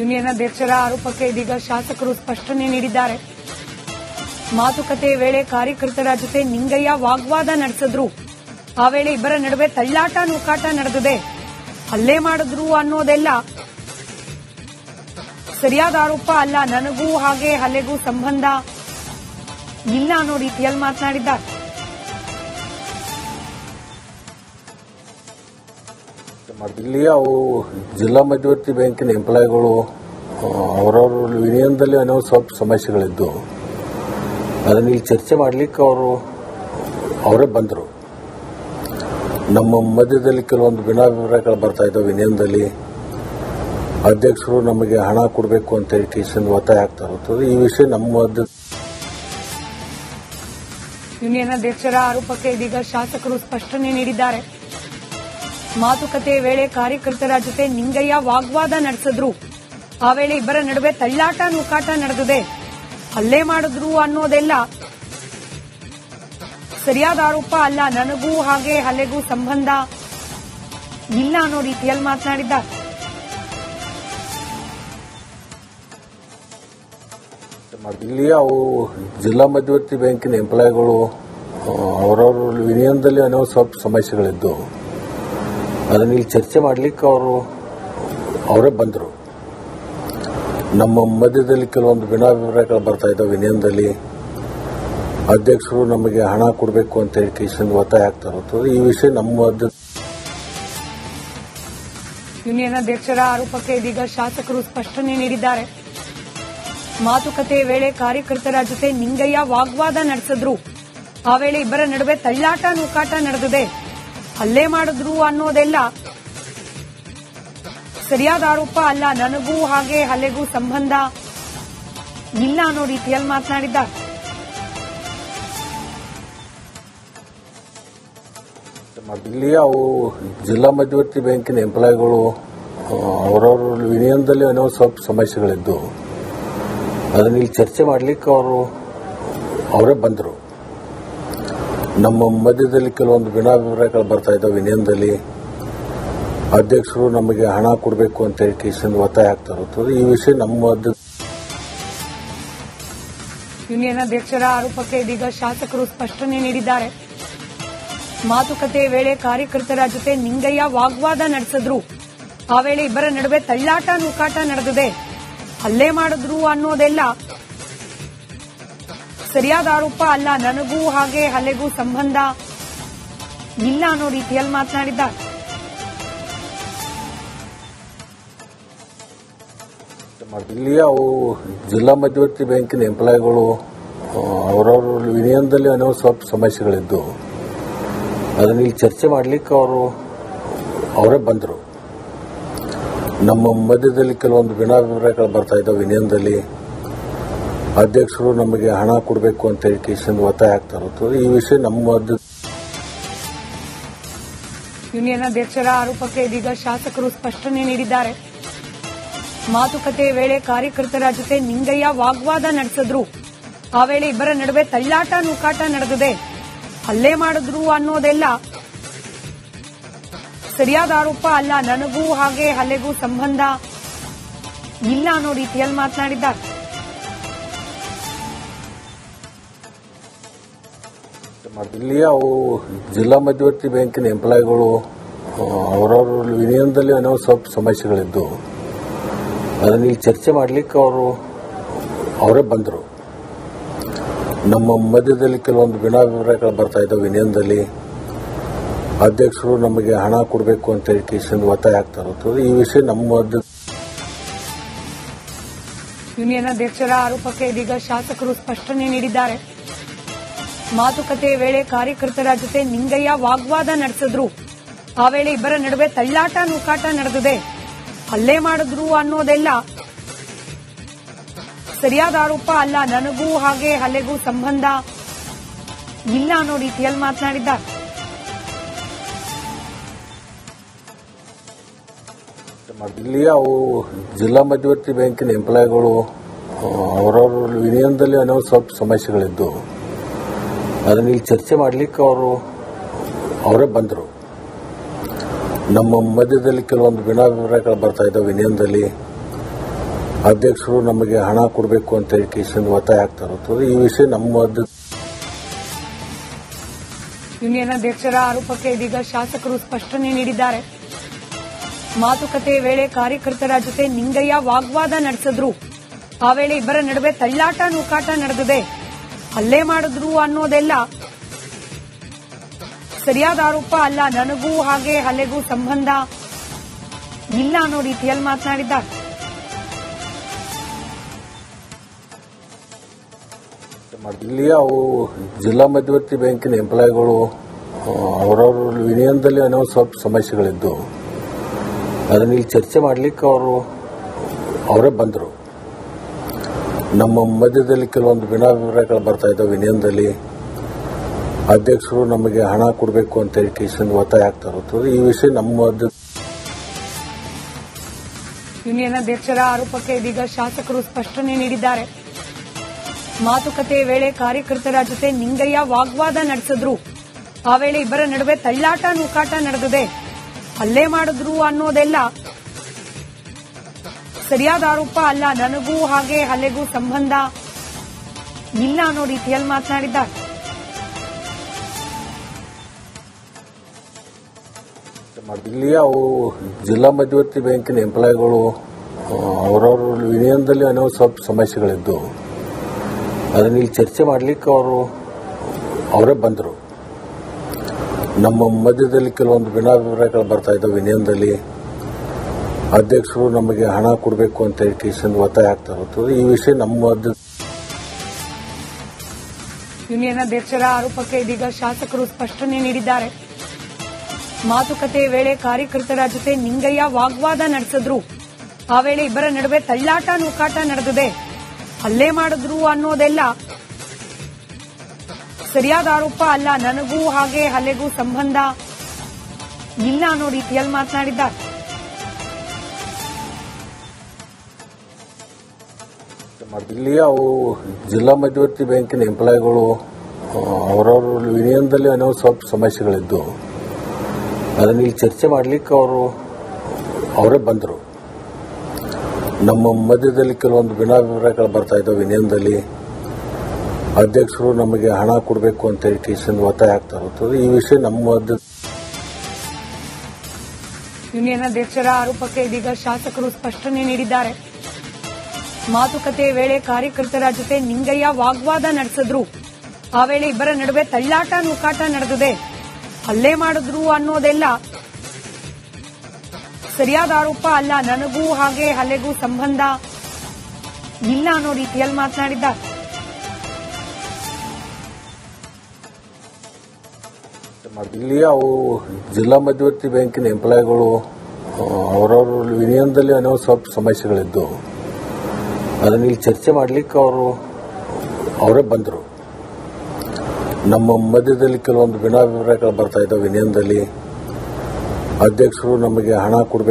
Union ಅಧ್ಯಕ್ಷರ ಆರೋಪಕ್ಕೆ ಇದೀಗ ಶಾಸಕರು ಸ್ಪಷ್ಟನೆ ನೀಡಿದ್ದಾರೆ. ಮಾತುಕತೆ ವೇಳೆ ಕಾರ್ಯಕರ್ತರ ಜೊತೆ ನಿಂಗಯ್ಯ ವಾಗ್ವಾದ ನಡೆಸಿದ್ರು. ಆ ವೇಳೆ ಇಬ್ಬರ ನಡುವೆ ತಳ್ಳಾಟ ನೂಕಾಟ ನಡೆದಿದೆ. ಹಲ್ಲೆ ಮಾಡಿದ್ರು ಅನ್ನೋದೆಲ್ಲ ಸರಿಯಾದ ಆರೋಪ ಅಲ್ಲ. ನನಗೂ ಹಾಗೆ ಹಲ್ಲೆಗೂ ಸಂಬಂಧ ಇಲ್ಲ ಅನ್ನೋ ರೀತಿಯಲ್ಲಿ ಮಾತನಾಡಿದ್ದಾರೆ. ಇಲ್ಲಿ ಅವು ಜಿಲ್ಲಾ ಮಧ್ಯವರ್ತಿ ಬ್ಯಾಂಕಿನ ಎಂಪ್ಲಾಯಿಗಳು ಅವರವ್ರ ಯೂನಿಯನ್ದಲ್ಲಿ ಅನ್ನೋ ಸ್ವಲ್ಪ ಸಮಸ್ಯೆಗಳಿದ್ದು ಅದನ್ನ ಇಲ್ಲಿ ಚರ್ಚೆ ಮಾಡಲಿಕ್ಕೆ ಅವರೇ ಬಂದರು. ನಮ್ಮ ಮಧ್ಯದಲ್ಲಿ ಕೆಲವೊಂದು ಭಿನ್ನಾಭಿಪ್ರಾಯಗಳು ಬರ್ತಾ ಇದ್ದಾವೆ. ಯೂನಿಯನ್ದಲ್ಲಿ ಅಧ್ಯಕ್ಷರು ನಮಗೆ ಹಣ ಕೊಡಬೇಕು ಅಂತ ಹೇಳಿ ಕೇಸಿಂದ ಒತ್ತಾಯ ಆಗ್ತಾ ಇರುತ್ತದೆ. ಈ ವಿಷಯ ನಮ್ಮ ಯೂನಿಯನ್ ಅಧ್ಯಕ್ಷರ ಆರೋಪಕ್ಕೆ ಇದೀಗ ಶಾಸಕರು ಸ್ಪಷ್ಟನೆ ನೀಡಿದ್ದಾರೆ. ಮಾತುಕತೆ ವೇಳೆ ಕಾರ್ಯಕರ್ತರ ಜೊತೆ ನಿಂಗಯ್ಯ ವಾಗ್ವಾದ ನಡೆಸಿದ್ರು. ಆ ವೇಳೆ ಇಬ್ಬರ ನಡುವೆ ತಳ್ಳಾಟ ನೂಕಾಟ ನಡೆದಿದೆ. ಹಲ್ಲೆ ಮಾಡಿದ್ರು ಅನ್ನೋದೆಲ್ಲ ಸರಿಯಾದ ಆರೋಪ ಅಲ್ಲ. ನನಗೂ ಹಾಗೆ ಹಲ್ಲೆಗೂ ಸಂಬಂಧ ಇಲ್ಲ ಅನ್ನೋ ರೀತಿಯಲ್ಲಿ ಮಾತನಾಡಿದ್ದಾರೆ. ಇಲ್ಲಿ ಅವು ಜಿಲ್ಲಾ ಮಧ್ಯವರ್ತಿ ಬ್ಯಾಂಕಿನ ಎಂಪ್ಲಾಯಿಗಳು ಅವರವ್ರ ಯೂನಿಯನ್ದಲ್ಲಿ ಅನ್ನೋ ಸ್ವಲ್ಪ ಸಮಸ್ಯೆಗಳಿದ್ದು ಅದನ್ನ ಇಲ್ಲಿ ಚರ್ಚೆ ಮಾಡಲಿಕ್ಕೆ ಅವರೇ ಬಂದರು. ನಮ್ಮ ಮಧ್ಯದಲ್ಲಿ ಕೆಲವೊಂದು ಭಿನ್ನಾಭಿಪ್ರಾಯಗಳು ಬರ್ತಾ ಇದ್ದಾವೆ. ಯೂನಿಯನ್ದಲ್ಲಿ ಅಧ್ಯಕ್ಷರು ನಮಗೆ ಹಣ ಕೊಡಬೇಕು ಅಂತ ಹೇಳಿ ಕೇಸಿಂದ ಒತ್ತಾಯ ಆಗ್ತಾ ಇರುತ್ತದೆ. ಈ ವಿಷಯ ನಮ್ಮ ಯೂನಿಯನ್ ಅಧ್ಯಕ್ಷರ ಆರೋಪಕ್ಕೆ ಇದೀಗ ಶಾಸಕರು ಸ್ಪಷ್ಟನೆ ನೀಡಿದ್ದಾರೆ. ಮಾತುಕತೆ ವೇಳೆ ಕಾರ್ಯಕರ್ತರ ಜೊತೆ ನಿಂಗಯ್ಯ ವಾಗ್ವಾದ ನಡೆಸಿದ್ರು. ಆ ವೇಳೆ ಇಬ್ಬರ ನಡುವೆ ತಳ್ಳಾಟ ನೂಕಾಟ ನಡೆದಿದೆ. ಹಲ್ಲೆ ಮಾಡಿದ್ರು ಅನ್ನೋದೆಲ್ಲ ಸರಿಯಾದ ಆರೋಪ ಅಲ್ಲ. ನನಗೂ ಹಾಗೆ ಹಲ್ಲೆಗೂ ಸಂಬಂಧ ಇಲ್ಲ ಅನ್ನೋ ರೀತಿಯಲ್ಲಿ ಮಾತನಾಡಿದ್ದಾರೆ. ಇಲ್ಲಿ ಅವು ಜಿಲ್ಲಾ ಮಧ್ಯವರ್ತಿ ಬ್ಯಾಂಕಿನ ಎಂಪ್ಲಾಯಿಗಳು ಅವರವ್ರ ಯೂನಿಯನ್ದಲ್ಲಿ ಅನ್ನೋ ಸ್ವಲ್ಪ ಸಮಸ್ಯೆಗಳಿದ್ದು ಅದನ್ನ ಇಲ್ಲಿ ಚರ್ಚೆ ಮಾಡಲಿಕ್ಕೆ ಅವರೇ ಬಂದರು. ನಮ್ಮ ಮಧ್ಯದಲ್ಲಿ ಕೆಲವೊಂದು ಭಿನ್ನಾಭಿಪ್ರಾಯಗಳು ಬರ್ತಾ ಇದ್ದಾವೆ. ಯೂನಿಯನ್ದಲ್ಲಿ ಅಧ್ಯಕ್ಷರು ನಮಗೆ ಹಣ ಕೊಡಬೇಕು ಅಂತ ಹೇಳಿ ಕೇಸಿಂದ ಒತ್ತಾಯ ಆಗ್ತಾ ಇರುತ್ತದೆ. ಈ ವಿಷಯ ನಮ್ಮ ಯೂನಿಯನ್ ಅಧ್ಯಕ್ಷರ ಆರೋಪಕ್ಕೆ ಇದೀಗ ಶಾಸಕರು ಸ್ಪಷ್ಟನೆ ನೀಡಿದ್ದಾರೆ. ಮಾತುಕತೆ ವೇಳೆ ಕಾರ್ಯಕರ್ತರ ಜೊತೆ ನಿಂಗಯ್ಯ ವಾಗ್ವಾದ ನಡೆಸಿದ್ರು. ಆ ವೇಳೆ ಇಬ್ಬರ ನಡುವೆ ತಳ್ಳಾಟ ನೂಕಾಟ ನಡೆದಿದೆ. ಹಲ್ಲೆ ಮಾಡಿದ್ರು ಅನ್ನೋದೆಲ್ಲ ಸರಿಯಾದ ಆರೋಪ ಅಲ್ಲ. ನನಗೂ ಹಾಗೆ ಹಲ್ಲೆಗೂ ಸಂಬಂಧ ಇಲ್ಲ ಅನ್ನೋ ರೀತಿಯಲ್ಲಿ ಮಾತನಾಡಿದ್ದಾರೆ. ಇಲ್ಲಿ ಅವು ಜಿಲ್ಲಾ ಮಧ್ಯವರ್ತಿ ಬ್ಯಾಂಕಿನ ಎಂಪ್ಲಾಯಿಗಳು ಅವರವ್ರ ಯೂನಿಯನ್ದಲ್ಲಿ ಅನ್ನೋ ಸ್ವಲ್ಪ ಸಮಸ್ಯೆಗಳಿದ್ದು ಅದನ್ನ ಇಲ್ಲಿ ಚರ್ಚೆ ಮಾಡಲಿಕ್ಕೆ ಅವರೇ ಬಂದರು. ನಮ್ಮ ಮಧ್ಯದಲ್ಲಿ ಕೆಲವೊಂದು ಭಿನ್ನಾಭಿಪ್ರಾಯಗಳು ಬರ್ತಾ ಇದ್ದಾವೆ. ಯೂನಿಯನ್ದಲ್ಲಿ ಅಧ್ಯಕ್ಷರು ನಮಗೆ ಹಣ ಕೊಡಬೇಕು ಅಂತ ಹೇಳಿ ಕೇಸಿಂದ ಒತ್ತಾಯ ಆಗ್ತಾ ಇರುತ್ತದೆ. ಈ ವಿಷಯ ನಮ್ಮ ಯೂನಿಯನ್ ಅಧ್ಯಕ್ಷರ ಆರೋಪಕ್ಕೆ ಇದೀಗ ಶಾಸಕರು ಸ್ಪಷ್ಟನೆ ನೀಡಿದ್ದಾರೆ. ಮಾತುಕತೆ ವೇಳೆ ಕಾರ್ಯಕರ್ತರ ಜೊತೆ ನಿಂಗಯ್ಯ ವಾಗ್ವಾದ ನಡೆಸಿದ್ರು. ಆ ವೇಳೆ ಇಬ್ಬರ ನಡುವೆ ತಳ್ಳಾಟ ನೂಕಾಟ ನಡೆದಿದೆ. ಹಲ್ಲೆ ಮಾಡಿದ್ರು ಅನ್ನೋದೆಲ್ಲ ಸರಿಯಾದ ಆರೋಪ ಅಲ್ಲ. ನನಗೂ ಹಾಗೆ ಹಲ್ಲೆಗೂ ಸಂಬಂಧ ಇಲ್ಲ ಅನ್ನೋ ರೀತಿಯಲ್ಲಿ ಮಾತನಾಡಿದ್ದಾರೆ. ಇಲ್ಲಿ ಅವು ಜಿಲ್ಲಾ ಮಧ್ಯವರ್ತಿ ಬ್ಯಾಂಕಿನ ಎಂಪ್ಲಾಯಿಗಳು ಅವರವ್ರ ಯೂನಿಯನ್ದಲ್ಲಿ ಅನ್ನೋ ಸ್ವಲ್ಪ ಸಮಸ್ಯೆಗಳಿದ್ದು ಅದನ್ನ ಇಲ್ಲಿ ಚರ್ಚೆ ಮಾಡಲಿಕ್ಕೆ ಅವರೇ ಬಂದರು. ನಮ್ಮ ಮಧ್ಯದಲ್ಲಿ ಕೆಲವೊಂದು ಭಿನ್ನಾಭಿಪ್ರಾಯಗಳು ಬರ್ತಾ ಇದ್ದಾವೆ. ಯೂನಿಯನ್ದಲ್ಲಿ ಅಧ್ಯಕ್ಷರು ನಮಗೆ ಹಣ ಕೊಡಬೇಕು ಅಂತ ಹೇಳಿ ಕೇಸಿಂದ ಒತ್ತಾಯ ಆಗ್ತಾ ಇರುತ್ತದೆ. ಈ ವಿಷಯ ನಮ್ಮ ಯೂನಿಯನ್ ಅಧ್ಯಕ್ಷರ ಆರೋಪಕ್ಕೆ ಇದೀಗ ಶಾಸಕರು ಸ್ಪಷ್ಟನೆ ನೀಡಿದ್ದಾರೆ. ಮಾತುಕತೆ ವೇಳೆ ಕಾರ್ಯಕರ್ತರ ಜೊತೆ ನಿಂಗಯ್ಯ ವಾಗ್ವಾದ ನಡೆಸಿದ್ರು. ಆ ವೇಳೆ ಇಬ್ಬರ ನಡುವೆ ತಳ್ಳಾಟ ನೂಕಾಟ ನಡೆದಿದೆ. ಹಲ್ಲೆ ಮಾಡಿದ್ರು ಅನ್ನೋದೆಲ್ಲ ಸರಿಯಾದ ಆರೋಪ ಅಲ್ಲ. ನನಗೂ ಹಾಗೆ ಹಲ್ಲೆಗೂ ಸಂಬಂಧ ಇಲ್ಲ ಅನ್ನೋ ರೀತಿಯಲ್ಲಿ ಮಾತನಾಡಿದ್ದಾರೆ. ಇಲ್ಲಿ ಅವು ಜಿಲ್ಲಾ ಮಧ್ಯವರ್ತಿ ಬ್ಯಾಂಕಿನ ಎಂಪ್ಲಾಯಿಗಳು ಅವರವ್ರ ಯೂನಿಯನ್ದಲ್ಲಿ ಅನ್ನೋ ಸ್ವಲ್ಪ ಸಮಸ್ಯೆಗಳಿದ್ದು ಅದನ್ನ ಇಲ್ಲಿ ಚರ್ಚೆ ಮಾಡಲಿಕ್ಕೆ ಅವರೇ ಬಂದರು. ನಮ್ಮ ಮಧ್ಯದಲ್ಲಿ ಕೆಲವೊಂದು ಭಿನ್ನಾಭಿಪ್ರಾಯಗಳು ಬರ್ತಾ ಇದ್ದಾವೆ. ಯೂನಿಯನ್ದಲ್ಲಿ ಅಧ್ಯಕ್ಷರು ನಮಗೆ ಹಣ ಕೊಡಬೇಕು ಅಂತ ಹೇಳಿ ಕೇಸಿಂದ ಒತ್ತಾಯ ಆಗ್ತಾ ಇರುತ್ತದೆ. ಈ ವಿಷಯ ನಮ್ಮ ಯೂನಿಯನ್ ಅಧ್ಯಕ್ಷರ ಆರೋಪಕ್ಕೆ ಇದೀಗ ಶಾಸಕರು ಸ್ಪಷ್ಟನೆ ನೀಡಿದ್ದಾರೆ. ಮಾತುಕತೆ ವೇಳೆ ಕಾರ್ಯಕರ್ತರ ಜೊತೆ ನಿಂಗಯ್ಯ ವಾಗ್ವಾದ ನಡೆಸಿದ್ರು. ಆ ವೇಳೆ ಇಬ್ಬರ ನಡುವೆ ತಳ್ಳಾಟ ನೂಕಾಟ ನಡೆದಿದೆ. ಹಲ್ಲೆ ಮಾಡಿದ್ರು ಅನ್ನೋದೆಲ್ಲ ಸರಿಯಾದ ಆರೋಪ ಅಲ್ಲ. ನನಗೂ ಹಾಗೆ ಹಲ್ಲೆಗೂ ಸಂಬಂಧ ಇಲ್ಲ ಅನ್ನೋ ರೀತಿಯಲ್ಲಿ ಮಾತನಾಡಿದ್ದಾರೆ. ಇಲ್ಲಿ ಅವು ಜಿಲ್ಲಾ ಮಧ್ಯವರ್ತಿ ಬ್ಯಾಂಕಿನ ಎಂಪ್ಲಾಯಿಗಳು ಅವರವ್ರ ಯೂನಿಯನ್ದಲ್ಲಿ ಏನೋ ಸ್ವಲ್ಪ ಸಮಸ್ಯೆಗಳಿದ್ದು ಅದನ್ನ ಇಲ್ಲಿ ಚರ್ಚೆ ಮಾಡಲಿಕ್ಕೆ ಅವರೇ ಬಂದರು. ನಮ್ಮ ಮಧ್ಯದಲ್ಲಿ ಕೆಲವೊಂದು ಭಿನ್ನಾಭಿಪ್ರಾಯಗಳು ಬರ್ತಾ ಇದ್ದಾವೆ. ಯೂನಿಯನ್ದಲ್ಲಿ ಅಧ್ಯಕ್ಷರು ನಮಗೆ ಹಣ ಕೊಡಬೇಕು ಅಂತ ಹೇಳಿ ಕೇಸಿಂದ ಒತ್ತಾಯ ಆಗ್ತಾ ಇರುತ್ತದೆ. ಈ ವಿಷಯ ನಮ್ಮ ಯೂನಿಯನ್ ಅಧ್ಯಕ್ಷರ ಆರೋಪಕ್ಕೆ ಇದೀಗ ಶಾಸಕರು ಸ್ಪಷ್ಟನೆ ನೀಡಿದ್ದಾರೆ. ಮಾತುಕತೆ ವೇಳೆ ಕಾರ್ಯಕರ್ತರ ಜೊತೆ ನಿಂಗಯ್ಯ ವಾಗ್ವಾದ ನಡೆಸಿದ್ರು. ಆ ವೇಳೆ ಇಬ್ಬರ ನಡುವೆ ತಳ್ಳಾಟ ನೂಕಾಟ ನಡೆದಿದೆ. ಹಲ್ಲೆ ಮಾಡಿದ್ರು ಅನ್ನೋದೆಲ್ಲ ಸರಿಯಾದ ಆರೋಪ ಅಲ್ಲ. ನನಗೂ ಹಾಗೆ ಹಲ್ಲೆಗೂ ಸಂಬಂಧ ಇಲ್ಲ ಅನ್ನೋ ರೀತಿಯಲ್ಲಿ ಮಾತನಾಡಿದ್ದಾರೆ. ಇಲ್ಲಿ ಅವು ಜಿಲ್ಲಾ ಮಧ್ಯವರ್ತಿ ಬ್ಯಾಂಕಿನ ಎಂಪ್ಲಾಯಿಗಳು ಅವರವ್ರ ಯೂನಿಯನ್ದಲ್ಲಿ ಏನೋ ಸ್ವಲ್ಪ ಸಮಸ್ಯೆಗಳಿದ್ದು ಅದನ್ನ ಇಲ್ಲಿ ಚರ್ಚೆ ಮಾಡಲಿಕ್ಕೆ ಅವರೇ ಬಂದರು. ನಮ್ಮ ಮಧ್ಯದಲ್ಲಿ ಕೆಲವೊಂದು ಭಿನ್ನಾಭಿಪ್ರಾಯಗಳು ಬರ್ತಾ ಇದ್ದಾವೆ. ಯೂನಿಯನ್ದಲ್ಲಿ ಅಧ್ಯಕ್ಷರು ನಮಗೆ ಹಣ ಕೊಡಬೇಕು ಅಂತ ಹೇಳಿ ಕೇಸಿಂದ ಒತ್ತಾಯ ಆಗ್ತಾ ಇರುತ್ತದೆ. ಈ ವಿಷಯ ನಮ್ಮ ಯೂನಿಯನ್ ಅಧ್ಯಕ್ಷರ ಆರೋಪಕ್ಕೆ ಇದೀಗ ಶಾಸಕರು ಸ್ಪಷ್ಟನೆ ನೀಡಿದ್ದಾರೆ. ಮಾತುಕತೆ ವೇಳೆ ಕಾರ್ಯಕರ್ತರ ಜೊತೆ ನಿಂಗಯ್ಯ ವಾಗ್ವಾದ ನಡೆಸಿದ್ರು. ಆ ವೇಳೆ ಇಬ್ಬರ ನಡುವೆ ತಳ್ಳಾಟ ನೂಕಾಟ ನಡೆದಿದೆ. ಹಲ್ಲೆ ಮಾಡಿದ್ರು ಅನ್ನೋದೆಲ್ಲ ಸರಿಯಾದ ಆರೋಪ ಅಲ್ಲ. ನನಗೂ ಹಾಗೆ ಹಲ್ಲೆಗೂ ಸಂಬಂಧ ಇಲ್ಲ ಅನ್ನೋ ರೀತಿಯಲ್ಲಿ ಮಾತನಾಡಿದ್ದಾರೆ. ಇಲ್ಲಿ ಅವು ಜಿಲ್ಲಾ ಮಧ್ಯವರ್ತಿ ಬ್ಯಾಂಕಿನ ಎಂಪ್ಲಾಯಿಗಳು ಅವರವ್ರ ಯೂನಿಯನ್ದಲ್ಲಿ ಏನೋ ಸ್ವಲ್ಪ ಸಮಸ್ಯೆಗಳಿದ್ದು ಅದನ್ನ ಇಲ್ಲಿ ಚರ್ಚೆ ಮಾಡಲಿಕ್ಕೆ ಅವರೇ ಬಂದರು. ನಮ್ಮ ಮಧ್ಯದಲ್ಲಿ ಕೆಲವೊಂದು ಭಿನ್ನಾಭಿಪ್ರಾಯಗಳು ಬರ್ತಾ ಇದ್ದಾವೆ. ಯೂನಿಯನ್ದಲ್ಲಿ ಅಧ್ಯಕ್ಷರು ನಮಗೆ ಹಣ ಕೊಡಬೇಕು ಅಂತ ಹೇಳಿ ಕೇಸಿಂದ ಒತ್ತಾಯ ಆಗ್ತಾ ಇರುತ್ತದೆ. ಈ ವಿಷಯ ನಮ್ಮ ಯೂನಿಯನ್ ಅಧ್ಯಕ್ಷರ ಆರೋಪಕ್ಕೆ ಇದೀಗ ಶಾಸಕರು ಸ್ಪಷ್ಟನೆ ನೀಡಿದ್ದಾರೆ. ಮಾತುಕತೆ ವೇಳೆ ಕಾರ್ಯಕರ್ತರ ಜೊತೆ ನಿಂಗಯ್ಯ ವಾಗ್ವಾದ ನಡೆಸಿದ್ರು. ಆ ವೇಳೆ ಇಬ್ಬರ ನಡುವೆ ತಳ್ಳಾಟ ನೂಕಾಟ ನಡೆದಿದೆ. ಹಲ್ಲೆ ಮಾಡಿದ್ರು ಅನ್ನೋದೆಲ್ಲ ಸರಿಯಾದ ಆರೋಪ ಅಲ್ಲ. ನನಗೂ ಹಾಗೆ ಹಲ್ಲೆಗೂ ಸಂಬಂಧ ಇಲ್ಲ ಅನ್ನೋ ರೀತಿಯಲ್ಲಿ ಮಾತನಾಡಿದ್ದಾರೆ. ಇಲ್ಲಿ ಅವು ಜಿಲ್ಲಾ ಮಧ್ಯವರ್ತಿ ಬ್ಯಾಂಕಿನ ಎಂಪ್ಲಾಯಿಗಳು ಅವರವ್ರ ಯೂನಿಯನ್ದಲ್ಲಿ ಏನೋ ಸ್ವಲ್ಪ ಸಮಸ್ಯೆಗಳಿದ್ದು ಅದನ್ನ ಇಲ್ಲಿ ಚರ್ಚೆ ಮಾಡಲಿಕ್ಕೆ ಅವರೇ ಬಂದರು. ನಮ್ಮ ಮಧ್ಯದಲ್ಲಿ ಕೆಲವೊಂದು ಭಿನ್ನಾಭಿಪ್ರಾಯಗಳು ಬರ್ತಾ ಇದ್ದಾವೆ. ಯೂನಿಯನ್ದಲ್ಲಿ ಅಧ್ಯಕ್ಷರು ನಮಗೆ ಹಣ ಕೊಡಬೇಕು